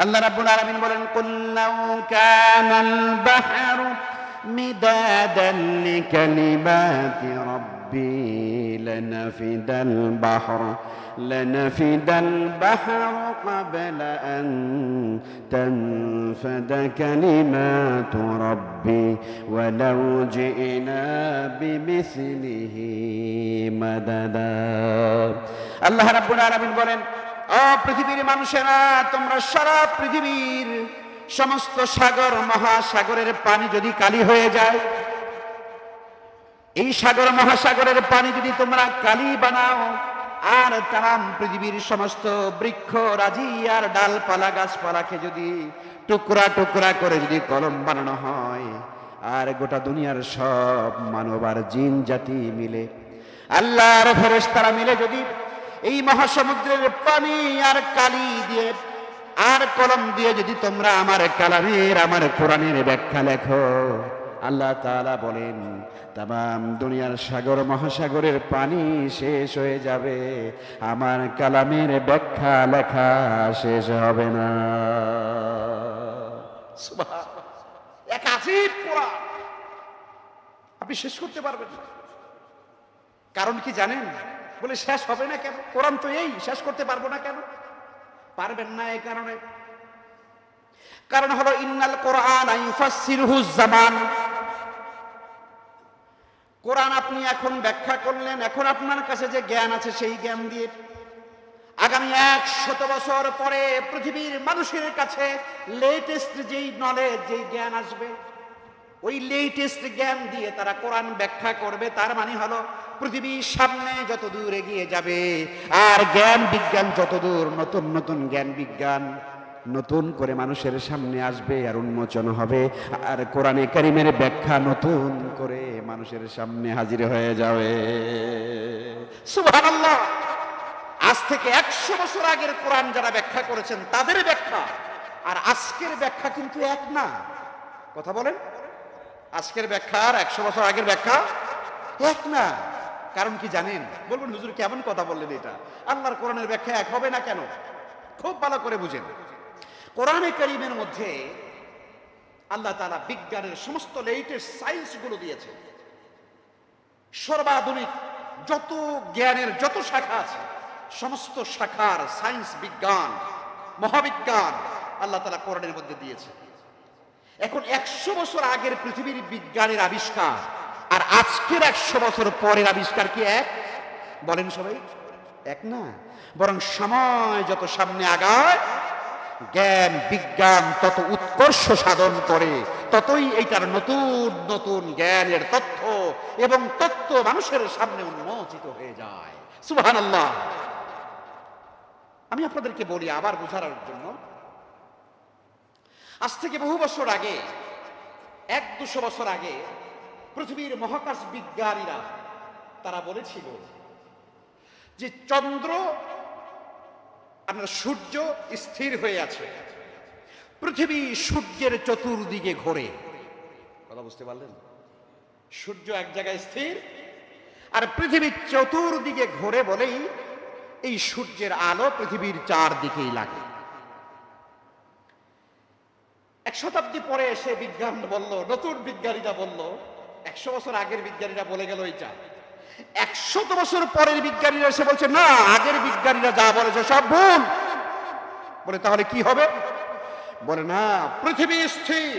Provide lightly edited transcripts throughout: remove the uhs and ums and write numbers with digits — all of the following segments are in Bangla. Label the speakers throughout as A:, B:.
A: আল্লাহ রাব্বুল আলামিন বলেন, কুল লাউ কানাল বাহরু মিদাদান লিকালিমাতি রাব্বি লানাফিদাল বাহরু ক্বাবলা আন তানফাদা কালিমাতু রাব্বি ওয়ালাউ জি'না বিমিসলিহি মাদাদা। আল্লাহ রাব্বুল আলামিন বলেন, ও পৃথিবীর মানুষেরা, তোমরা সারা পৃথিবীর সমস্ত সাগর মহাসাগরের পানি যদি কালি হয়ে যায়, এই সাগর মহাসাগরের পানি যদি তোমরা কালি বানাও, আর তাম পৃথিবীর সমস্ত বৃক্ষ রাজি আর ডালপালা গাছপালাকে যদি টুকরা টুকরা করে যদি কলম বানানো হয়, আর গোটা দুনিয়ার সব মানব আর জিন জাতি মিলে, আল্লাহর ফেরেশতারা মিলে যদি এই মহাসমুদ্রের পানি আর কালি দিয়ে আর কলম দিয়ে যদি তোমরা আমার কালামের, আমার কোরআনের ব্যাখ্যা লেখো, আল্লাহ তাআলা বলেন তামাম দুনিয়ার সাগর মহাসাগরের পানি শেষ হয়ে যাবে, আমার কালামের ব্যাখ্যা লেখা শেষ হবে না। সুবহানাল্লাহ, এক আজীব কোরআন, আপনি শেষ করতে পারবেন না। কারণ কি জানেন? বলে শেষ হবে না কেন? কোরআন তো এই, শেষ করতে পারবো না কেন? পারবেন না এই কারণে, কারণ হলো ইন্নাল কোরআন ইউফাসসিরুহু জামান। কোরআন আপনি এখন ব্যাখ্যা করলেন, এখন আপনার কাছে যে জ্ঞান আছে সেই জ্ঞান দিয়ে আগামী 100 বছর পরে পৃথিবীর মানুষের কাছে লেটেস্ট যেই নলেজ, যেই জ্ঞান আসবে, ওই লেটেস্ট জ্ঞান দিয়ে তারা কোরআন ব্যাখ্যা করবে। তার মানে হলো পৃথিবীর সামনে যত দূর এগিয়ে যাবে আর জ্ঞান বিজ্ঞান যত দূর, নতুন নতুন জ্ঞান বিজ্ঞান নতুন করে মানুষের সামনে আসবে আর উন্মোচন হবে, আর কোরআনে কারিমের ব্যাখ্যা নতুন করে মানুষের সামনে হাজির হয়ে যাবে। সুবহানাল্লাহ, আজ থেকে 100 বছর আগের কোরআন যারা ব্যাখ্যা করেছেন তাদের ব্যাখ্যা আর আজকের ব্যাখ্যা কিন্তু এক না। কথা বলেন, আজকের ব্যাখ্যা আর 100 বছর আগের ব্যাখ্যা এক না। কারণ কি জানেন? বলবেন হুজুর কেমন কথা বললেন এটা, আল্লাহর কোরআনের ব্যাখ্যা এক হবে না কেন? খুব ভালো করে বুঝেন, কোরআনে কারীমের মধ্যে আল্লাহ তাআলা বিজ্ঞানের সমস্ত লেটেস্ট সায়েন্স গুলো দিয়েছে। সর্বাধুনিক যত জ্ঞানের যত শাখা আছে, সমস্ত শাখার সায়েন্স, বিজ্ঞান, মহাবিজ্ঞান আল্লাহ তাআলা কোরআনের মধ্যে দিয়েছে। এখন 100 বছর আগের পৃথিবীর বিজ্ঞানের আবিষ্কার আর আজকের 100 বছর পরের আবিষ্কার কি এক? বলেন সবাই, এক না। বরং সময় যত সামনে আগায়, জ্ঞান বিজ্ঞান তত উৎকর্ষ সাধন করে, ততই এইটার নতুন নতুন জ্ঞানের তথ্য এবং তত্ত্ব মানুষের সামনে উন্মোচিত হয়ে যায়। সুবহানাল্লাহ। আমি আপনাদেরকে বলি আবার বোঝার জন্য, আজ থেকে বহু বছর আগে, 100-200 বছর আগে পৃথিবীর মহাকাশ বিজ্ঞানীরা তারা বলেছিল যে চন্দ্র, আপনার সূর্য স্থির হয়ে আছে, পৃথিবী সূর্যের চতুর্দিকে ঘোরে। কথা বুঝতে পারলেন? সূর্য এক জায়গায় স্থির আর পৃথিবীর চতুর্দিকে ঘোরে বলেই এই সূর্যের আলো পৃথিবীর চারদিকেই লাগে। 1 শতাব্দী পরে এসে বিজ্ঞান বলল, নতুন বিজ্ঞানীরা বলল, 100 বছর আগের বিজ্ঞানীরা বলে গেল এইটা, 100 বছর পরের বিজ্ঞানীরা এসে বলছে না, আগের বিজ্ঞানীরা যা বলেছে সব ভুল। বলে তাহলে কি হবে? বলে না, পৃথিবী স্থির,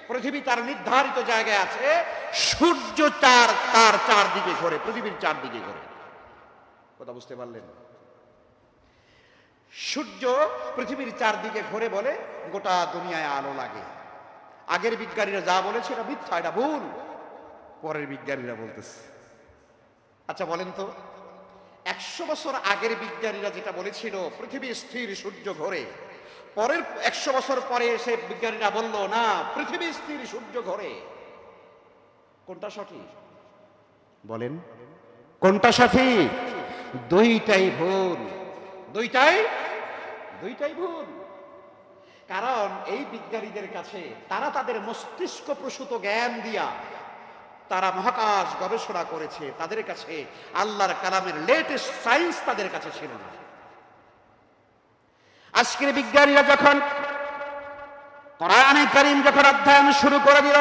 A: পৃথিবী তার নির্ধারিত জায়গায় আছে, সূর্য তার চারদিকে ঘোরে, পৃথিবীর চারদিকে ঘোরে। কথা বুঝতে পারলেন? সূর্য পৃথিবীর চারদিকে ঘোরে বলে গোটা দুনিয়ায় আলো লাগে। আগের বিজ্ঞানীরা যা বলেছে এটা মিথ্যা, এটা ভুল, পরের বিজ্ঞানীরা বলতেছে। আচ্ছা বলেন তো, 100 বছর আগের বিজ্ঞানীরা যেটা বলেছিল পৃথিবী স্থির সূর্য ঘোরে, পরের 100 বছর পরে এসে বিজ্ঞানীরা বলল না, পৃথিবী স্থির সূর্য ঘোরে, কোনটা সঠিক? বলেন কোনটা সঠিক? দুইটাই ভুল, দুইটাই ভুল। কারণ এই বিজ্ঞানীদের কাছে তারা তাদের মস্তিষ্ক প্রসূত জ্ঞান দিয়া তারা মহাকাশ গবেষণা করেছে, তাদের কাছে আল্লাহর কালামের লেটেস্ট সায়েন্স তাদের কাছে ছিল না। আজকের বিজ্ঞানীরা যখন কোরআনে কারীম যখন অধ্যয়ন শুরু করে দিল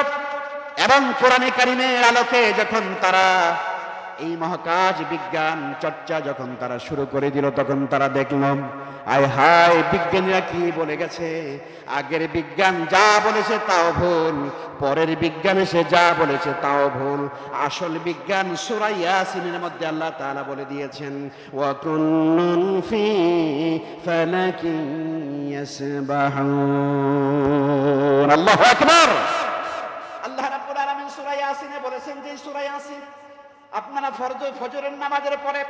A: এবং কোরআনে কারীমের আলোকে যখন তারা এই মহাকাশ বিজ্ঞান চর্চা যখন তারা শুরু করে দিল, তখন তারা দেখলাম আয় হায়, বিজ্ঞানীরা কি বলে গেছে, আগের বিজ্ঞান যা বলেছে তাও ভুল, পরের বিজ্ঞান এসে যা বলেছে তাও ভুল। আসল বিজ্ঞান সূরা ইয়াসিনের মধ্যে আল্লাহ তাআলা বলে দিয়েছেন, ওয়া কুল্লুন ফি ফালাকিন ইয়াসবাহুন। আল্লাহু আকবার। আল্লাহ রাব্বুল আলামিন সূরা ইয়াসিনে বলেছেন যে সূরা ইয়াসিন আপনারা ফজরের নামাজের পরে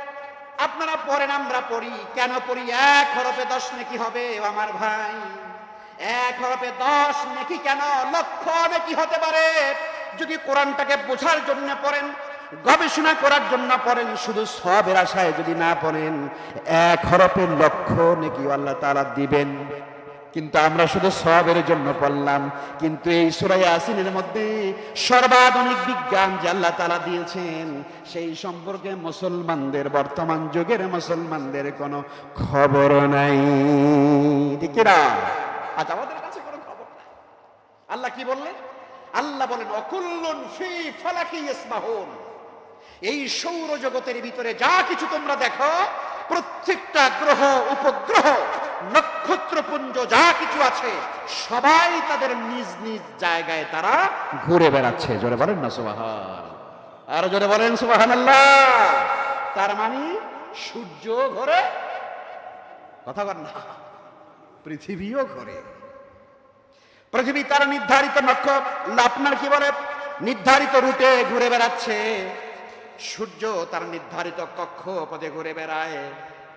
A: আপনারা পড়েন, আমরা পড়ি। কেন পড়ি? 1 হরফে 10 নেকি হবে ও আমার ভাই। 1 হরফে 10 নেকি কেন? লক্ষ নেকি হতে পারে যদি কোরআনটাকে বোঝার জন্য পড়েন, গবেষণা করার জন্য পড়েন, শুধু সওয়াবের আশায় যদি না পড়েন, 1 হরফে লক্ষ নেকি আল্লাহ তাআলা দিবেন। কিন্তু আমরা শুধু সওয়াবের জন্য পড়লাম। কিন্তু এই সূরা ইয়াসিনের মধ্যে সর্বাধুনিক বিজ্ঞান যে আল্লাহ তাআলা দিয়েছেন, সেই সম্পর্কে মুসলমানদের, বর্তমান যুগের মুসলমানদের কোনো খবর নাই। ঠিক না? আজ আমাদের কাছে কোনো খবর নাই। আল্লাহ কি বললেন? আল্লাহ বলেন ওয়াকুল্লুন ফি ফালাকি ইয়াসবাহুন। এই সৌরজগতের ভিতরে যা কিছু তোমরা দেখো, প্রত্যেকটা গ্রহ, উপগ্রহ, নক্ষত্রপুঞ্জ যা কিছু আছে, সবাই তাদের নিজ নিজ জায়গায় তারা ঘুরে বেড়াচ্ছে। জোরে বলেন না সুবহান। আর জোরে বলেন সুবহানাল্লাহ। তার মানে সূর্য ঘোরে, কথা বল না, পৃথিবীও ঘোরে। পৃথিবী তার নির্ধারিত আপনার কি বলে নির্ধারিত রুটে ঘুরে বেড়াচ্ছে। সূর্য তার নির্ধারিত কক্ষপথে ঘুরে বেড়ায়,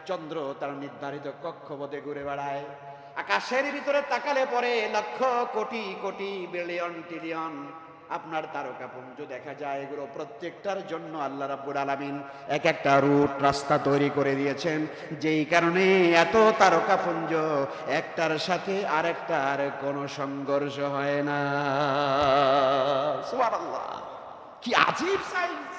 A: চন্দ্র তার নির্ধারিত কক্ষপথে ঘুরে বেড়ায়। আকাশের ভিতরে তাকালে পরে লক্ষ কোটি কোটি বিলিয়ন ট্রিলিয়ন আপনার তারকাপুঞ্জ দেখা যায়। এগুলো প্রত্যেকটার জন্য আল্লাহ রাব্বুল আলামিন এক একটা রুট, রাস্তা তৈরি করে দিয়েছেন, যেই কারণে এত তারকাপুঞ্জ একটার সাথে আরেকটার কোনো সংঘর্ষ হয় না। সুবহানাল্লাহ, কি আজীব সাইন্স!